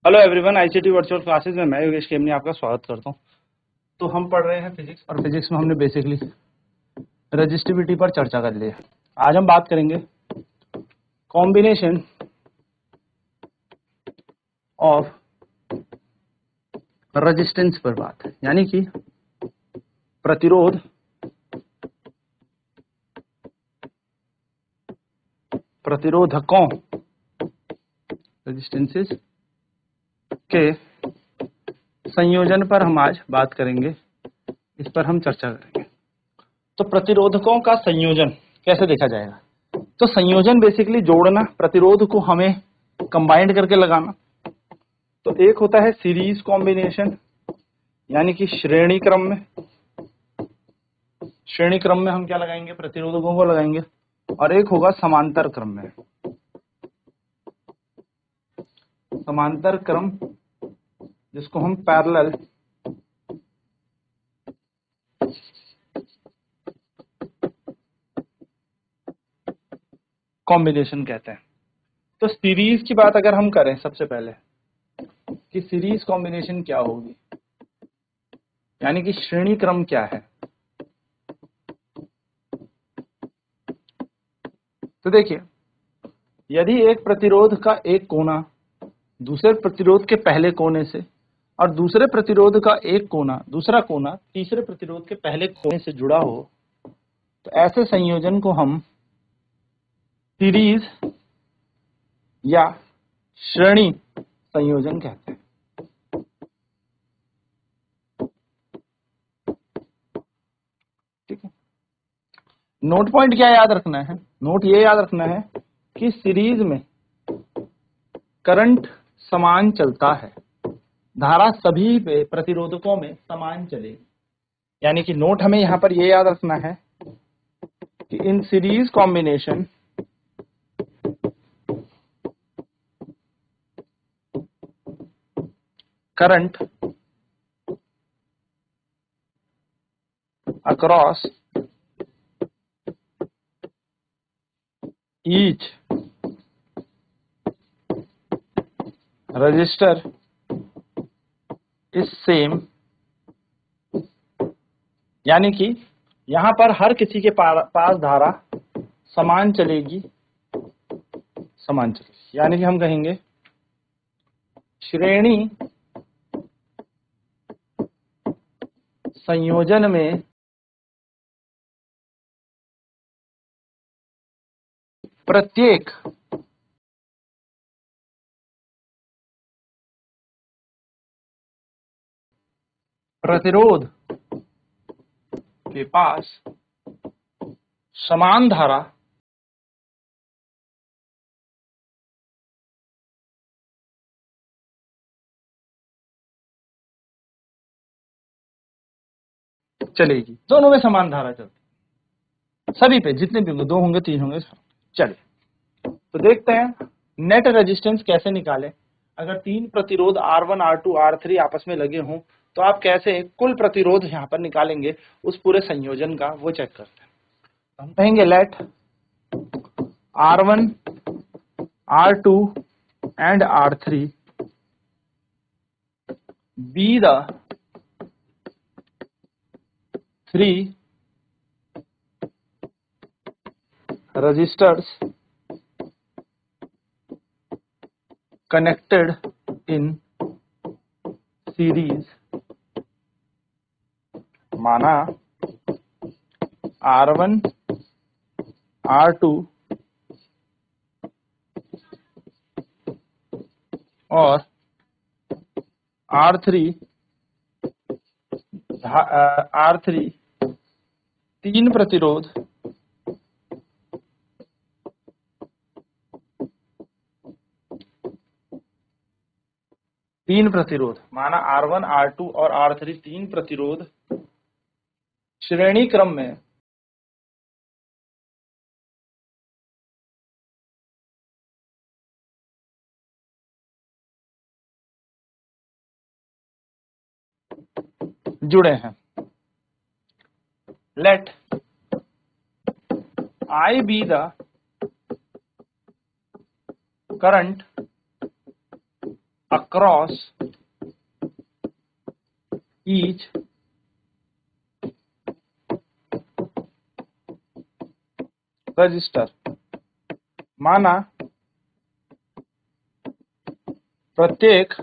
Hello everyone, ICT virtual classes में मैं योगेश केमनी आपका स्वागत करता हूं। तो हम पढ़ रहे हैं फिजिक्स, और फिजिक्स में हमने बेसिकली रेजिस्टिविटी पर चर्चा कर ली है। आज हम बात करेंगे कॉम्बिनेशन ऑफ रेजिस्टेंस पर बात, यानी कि प्रतिरोध प्रतिरोधकों रेजिस्टेंसेस के संयोजन पर हम आज बात करेंगे, इस पर हम चर्चा करेंगे। तो प्रतिरोधकों का संयोजन कैसे देखा जाएगा? तो संयोजन बेसिकली जोड़ना, प्रतिरोध को हमें कंबाइंड करके लगाना। तो एक होता है सीरीज कॉम्बिनेशन, यानी कि श्रेणी क्रम में हम क्या लगाएंगे? प्रतिरोधकों को लगाएंगे। और एक होगा समांतर क्रम में, समांतर क्रम जिसको हम पैरेलल कॉम्बिनेशन कहते हैं। तो सीरीज की बात अगर हम करें सबसे पहले कि सीरीज कॉम्बिनेशन क्या होगी, यानी कि श्रेणी क्रम क्या है। तो देखिए, यदि एक प्रतिरोध का एक कोना दूसरे प्रतिरोध के पहले कोने से और दूसरे प्रतिरोध का एक कोना दूसरा कोना तीसरे प्रतिरोध के पहले कोने से जुड़ा हो, तो ऐसे संयोजन को हम सीरीज या श्रेणी संयोजन कहते हैं। ठीक है, नोट पॉइंट क्या याद रखना है? नोट ये याद रखना है कि सीरीज में करंट समान चलता है, धारा सभी प्रतिरोधकों में समान चलेगी। यानी कि नोट हमें यहां पर ये याद रखना है कि इन series combination current across each resistor is same, यानी कि यहां पर हर किसी के पास धारा समान चलेगी, यानी कि हम कहेंगे श्रेणी संयोजन में प्रत्येक प्रतिरोध के पास समान धारा चलेगी। दोनों में समान धारा चलती, सभी पे जितने भी होंगे, 2 होंगे 3 होंगे, चलिए तो देखते हैं नेट रेजिस्टेंस कैसे निकालें। अगर 3 प्रतिरोध R1 R2 R3 आपस में लगे हों, तो आप कैसे कुल प्रतिरोध यहां पर निकालेंगे उस पूरे संयोजन का, वो चेक करते हैं। हम कहेंगे late R1 R2 and R3 be the 3 resistors connected in series। माना R1 R2 और R3 तीन प्रतिरोध माना R1 R2 और R3 तीन प्रतिरोध श्रेणी क्रम में जुड़े हैं। Let I be the current across each resistor. माना प्रत्येक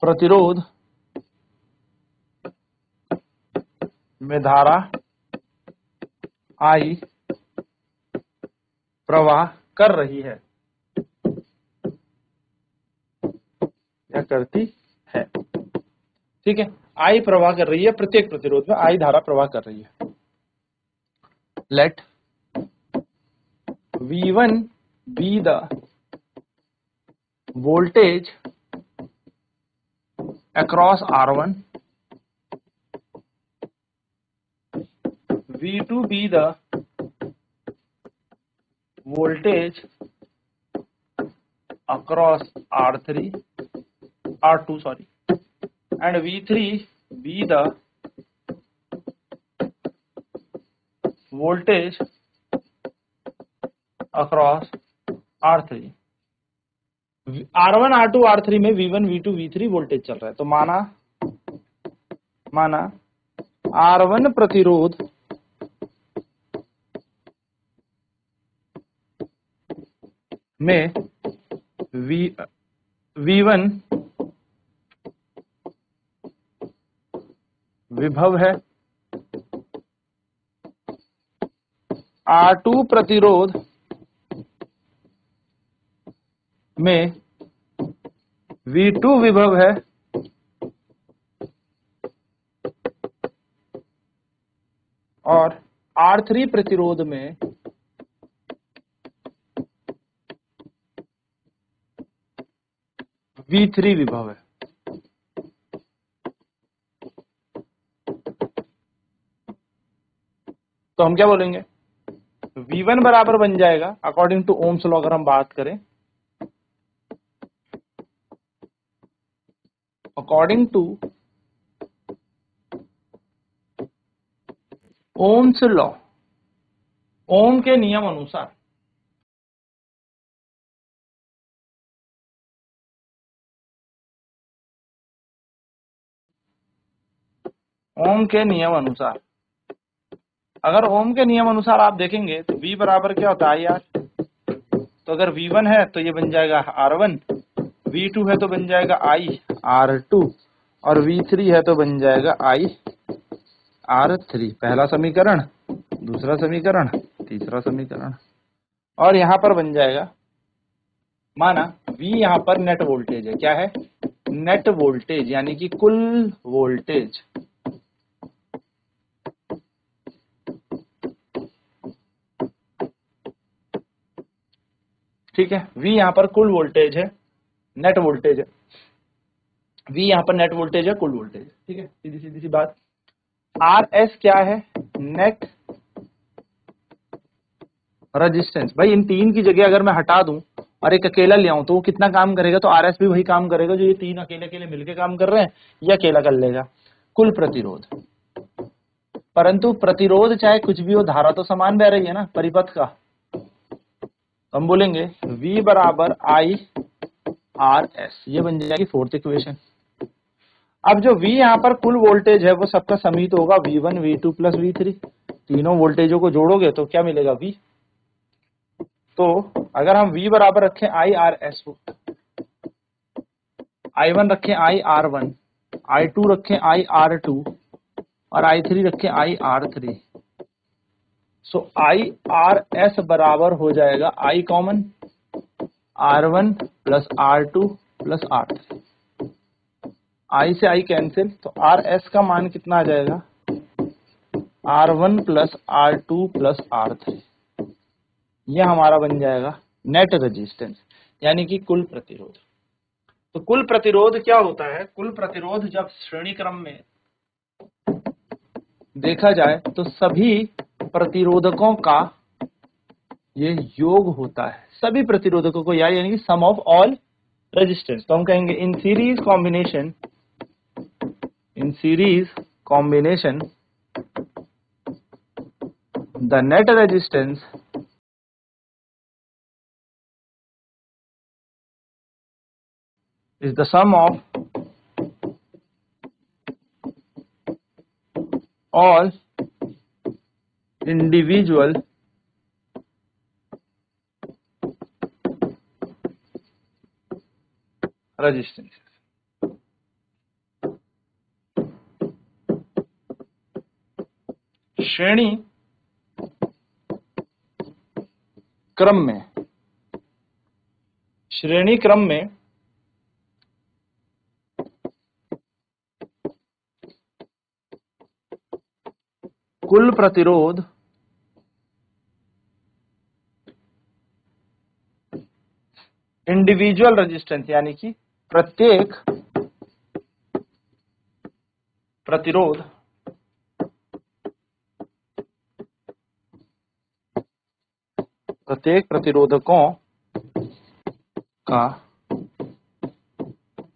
प्रतिरोध में धारा I प्रवाह कर रही है या करती है। ठीक है, I प्रवाह कर रही है, प्रत्येक प्रतिरोध में I धारा प्रवाह कर रही है। Let V1 be the voltage across R1, V2 be the voltage across R3, R2 sorry, and V3 be the voltage across R3। R1, R2, R3 में V1, V2, V3 वोल्टेज चल रहा है। तो माना R1 प्रतिरोध में V1 विभव है, R2 प्रतिरोध में V2 विभव है, और R3 प्रतिरोध में V3 विभव है। तो हम क्या बोलेंगे, V1 बराबर बन जाएगा अकॉर्डिंग टू ओम्स लॉ। अगर हम बात करें अकॉर्डिंग टू ओम्स लॉ, ओम के नियम अनुसार अगर ओम के नियम अनुसार आप देखेंगे तो V बराबर क्या होता है IR। तो अगर V1 है तो ये बन जाएगा R1, V2 है तो बन जाएगा IR2, और V3 है तो बन जाएगा IR3। पहला समीकरण, दूसरा समीकरण, तीसरा समीकरण, और यहां पर बन जाएगा, माना V यहां पर नेट वोल्टेज है। क्या है? नेट वोल्टेज, यानी कि कुल वोल्टेज। ठीक है, V यहां पर कुल वोल्टेज है, नेट वोल्टेज है। V यहां पर नेट वोल्टेज है, कुल वोल्टेज है। ठीक है, सीधी सीधी सी बात। RS क्या है? Net resistance. भाई इन तीन की जगह अगर मैं हटा दूं और एक अकेला ले आऊं तो वो कितना काम करेगा? तो RS भी वही काम करेगा जो ये तीन अकेले अकेले मिलके काम कर रहे हैं, या अकेला कर लेगा। कुल प्रतिरोध, परंतु प्रतिरोध चाहे कुछ भी हो, धारा तो समान बह रही है ना परिपथ का। हम बोलेंगे V बराबर IRS, ये बन जाएगी फोर्थ इक्वेशन। अब जो V यहाँ पर कुल वोल्टेज है वो सबका समीत होगा V1, V2 प्लस V3। तीनों वोल्टेजों को जोड़ोगे तो क्या मिलेगा? V। तो अगर हम V बराबर रखें IRS को, I1 रखें IR1, I2 रखें IR2 और I3 रखें IR3, सो IRS बराबर हो जाएगा I common R1 plus R2 plus R3। I से I कैंसिल, तो RS का मान कितना आ जाएगा? R1 plus R2 plus R3। यह हमारा बन जाएगा नेट रेजिस्टेंस, यानी कि कुल प्रतिरोध। तो कुल प्रतिरोध क्या होता है? कुल प्रतिरोध जब श्रेणी क्रम में देखा जाए तो सभी प्रतिरोधकों का ये योग होता है, सभी प्रतिरोधकों को, यानी कि सम ऑफ ऑल रेजिस्टेंस। तो हम कहेंगे in series combination the net resistance is the sum of all individual resistance. श्रेणी क्रम में, श्रेणी क्रम में कुल प्रतिरोध इंडिविजुअल रेजिस्टेंस यानी कि प्रत्येक प्रतिरोध प्रत्येक प्रतिरोधकों का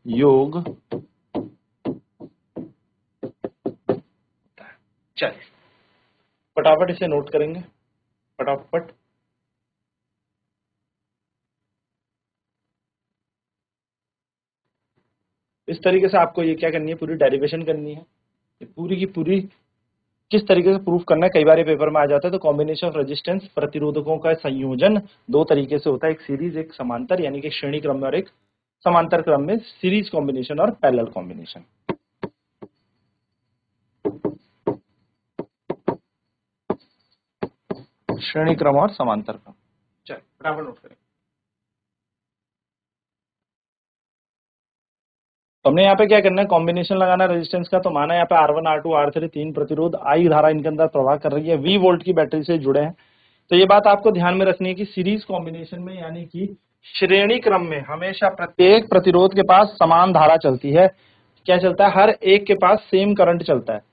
योग। चलिए फटाफट इसे नोट करेंगे, फटाफट। इस तरीके से आपको ये क्या करनी है, पूरी डेरिवेशन करनी है, पूरी की पूरी किस तरीके से प्रूफ करना है। कई बार ये पेपर में आ जाता है। तो कॉम्बिनेशन ऑफ रेजिस्टेंस, प्रतिरोधकों का संयोजन दो तरीके से होता है, एक सीरीज एक समांतर, यानी कि श्रेणी क्रम में और एक समांतर क्रम में, सीरीज कॉम्बिनेशन और पैरेलल कॉम्बिनेशन। श्रेणी क्रम और समांतर क्रम। चलिए फटाफट नोट करें। तो हमने यहाँ पे क्या करना है, कॉम्बिनेशन लगाना रेजिस्टेंस का। तो माना यहाँ पे R1 R2 R3 तीन प्रतिरोध, आई धारा इनके अंदर प्रवाह कर रही है, V वोल्ट की बैटरी से जुड़े हैं। तो ये बात आपको ध्यान में रखनी है कि सीरीज कॉम्बिनेशन में यानी कि श्रेणी क्रम में हमेशा प्रत्येक प्रतिरोध के पास समान धारा चलती है। क्या चलता है, हर एक के पास सेम करंट चलता है।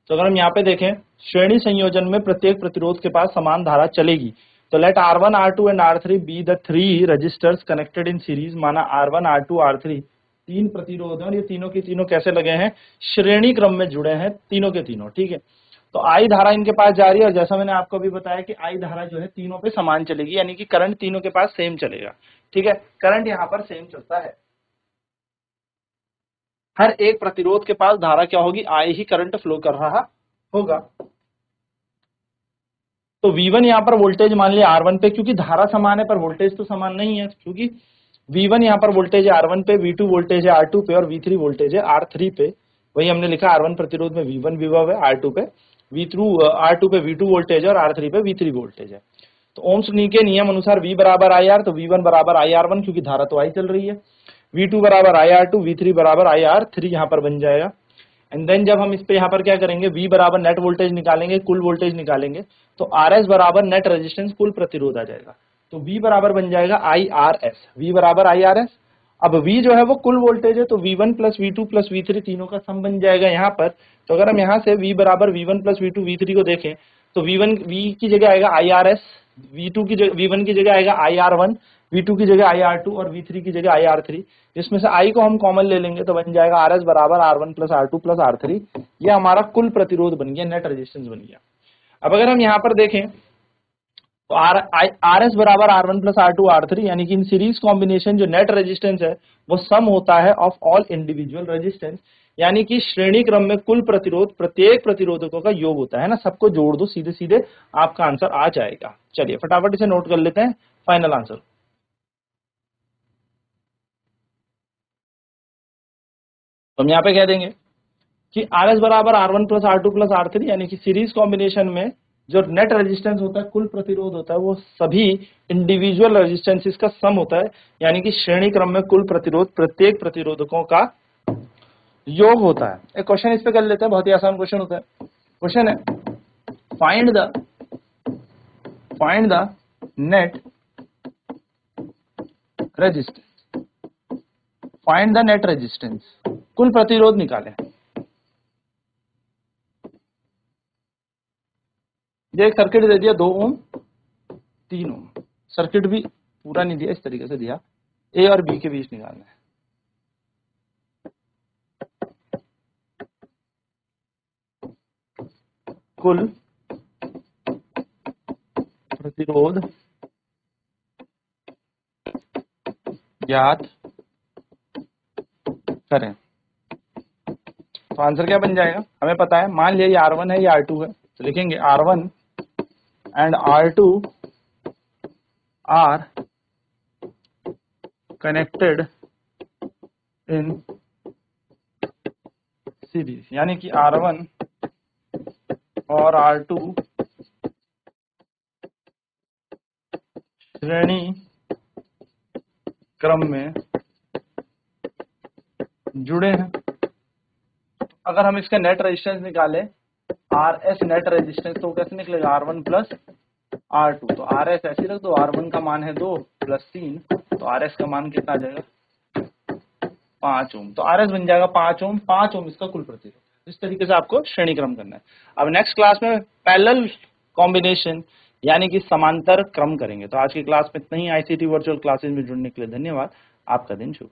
तो अगर हम यहाँ पे देखें, श्रेणी संयोजन में प्रत्येक प्रतिरोध के पास समान धारा चलेगी। तो let R1 R2 and R3 be the three resistors connected in series. माना R1 R2 R3 तीन प्रतिरोध हैं और ये तीनों के तीनों कैसे लगे हैं, श्रेणी क्रम में जुड़े हैं तीनों के तीनों। ठीक है, तो आई धारा इनके पास जा रही है और जैसा मैंने आपको अभी बताया कि आई धारा जो है तीनों पे समान चलेगी, यानी कि करंट तीनों के पास सेम चलेगा। ठीक है, करंट यहाँ पर सेम चलता है। हर एक प्रतिरोध के पास धारा क्या होगी, आई ही करंट फ्लो कर रहा होगा। तो V1 यहाँ पर वोल्टेज मान लिया R1 पे, क्योंकि धारा समान है पर वोल्टेज तो समान नहीं है, क्योंकि V1 यहाँ पर वोल्टेज है R1 पे, V2 वोल्टेज है R2 पे और V3 वोल्टेज है R3 पे। वही हमने लिखा R1 प्रतिरोध में V1 विभव है, R2 पे R2 पे V2 वोल्टेज है और R3 पे V3 वोल्टेज है। तो ओम्स के नियम अनुसार V बराबर IR, तो V1 बराबर IR1 क्योंकि धारा तो I चल रही है, V2 बराबर IR2, V3 बराबर IR3 यहाँ पर बन जाएगा। एंड देन जब हम इस पे यहाँ पर क्या करेंगे, V बराबर नेट वोल्टेज निकालेंगे, कुल वोल्टेज निकालेंगे, तो RS बराबर नेट रेजिस्टेंस कुल प्रतिरोध आ जाएगा। तो V बराबर बन जाएगा IRS, V बराबर IRS। अब V जो है वो कुल वोल्टेज है, तो V1 plus V2 plus V3 तीनों का सम बन जाएगा यहाँ पर। तो अगर हम यहाँ से V बराबर V1 प्लस V2 V3 को देखें, तो V की जगह आएगा IRS, V1 की जगह आएगा IR1, V2 की जगह IR2 और V3 की जगह IR3। इसमें से I को हम कॉमन ले लेंगे तो बन जाएगा RS बराबर R1 plus R2 plus R3। ये हमारा कुल प्रतिरोध बन गया, नेट रेजिस्टेंस बन गया। अब अगर हम यहाँ पर देखें तो RS बराबर R1 प्लस R2 R3, यानी कि इन सीरीज कॉम्बिनेशन जो नेट रेजिस्टेंस है वो सम होता है ऑफ ऑल इंडिविजुअल रेजिस्टेंस, यानी कि श्रेणी क्रम में कुल प्रतिरोध प्रत्येक प्रतिरोधकों का योग होता है ना। सबको जोड़ दो, सीधे सीधे आपका आंसर आ जाएगा। चलिए फटाफट इसे नोट कर लेते हैं, फाइनल आंसर। तो हम यहाँ पे कह देंगे कि RS बराबर R1 plus R2 plus R3, यानी कि सीरीज कॉम्बिनेशन में जो नेट रेजिस्टेंस होता है, कुल प्रतिरोध होता है, वो सभी इंडिविजुअल रेजिस्टेंसेस का सम होता है, यानी कि श्रेणी क्रम में कुल प्रतिरोध प्रत्येक प्रतिरोधकों का योग होता है। एक क्वेश्चन इस पे कर लेते हैं, बहुत ही आसान क्वेश्चन होता है। क्वेश्चन है, find the net resistance, find the net resistance, कुल प्रतिरोध निकालें। ये एक सर्किट दे दिया 2 ओम 3 ओम, सर्किट भी पूरा नहीं दिया, इस तरीके से दिया, ए और बी के बीच निकालना है। कुल प्रतिरोध ज्ञात करें तो आंसर क्या बन जाएगा, हमें पता है, मान लिया ये R1 है, ये R2 है, तो लिखेंगे R1 and R2 are connected in series, यानी कि R1 और R2 श्रेणी क्रम में जुड़े हैं। अगर हम इसका नेट रेजिस्टेंस निकालें, RS नेट रेजिस्टेंस, तो कैसे निकलेगा, R1 प्लस R2, तो RS ऐसे रख दो, R1 का मान है 2 प्लस 3, तो RS का मान कितना आ जाएगा 5 ओम, तो RS बन जाएगा 5 ओम, 5 ओम इसका कुल प्रतिरोध। इस तरीके से आपको श्रेणी क्रम करना है। अब नेक्स्ट क्लास में पैरेलल कॉम्बिनेशन यानी कि समांतर क्रम करेंगे। तो आज की क्लास में इतना ही। ICT वर्चुअल क्लासेस में जुड़ने के लिए धन्यवाद। आपका दिन शुभ।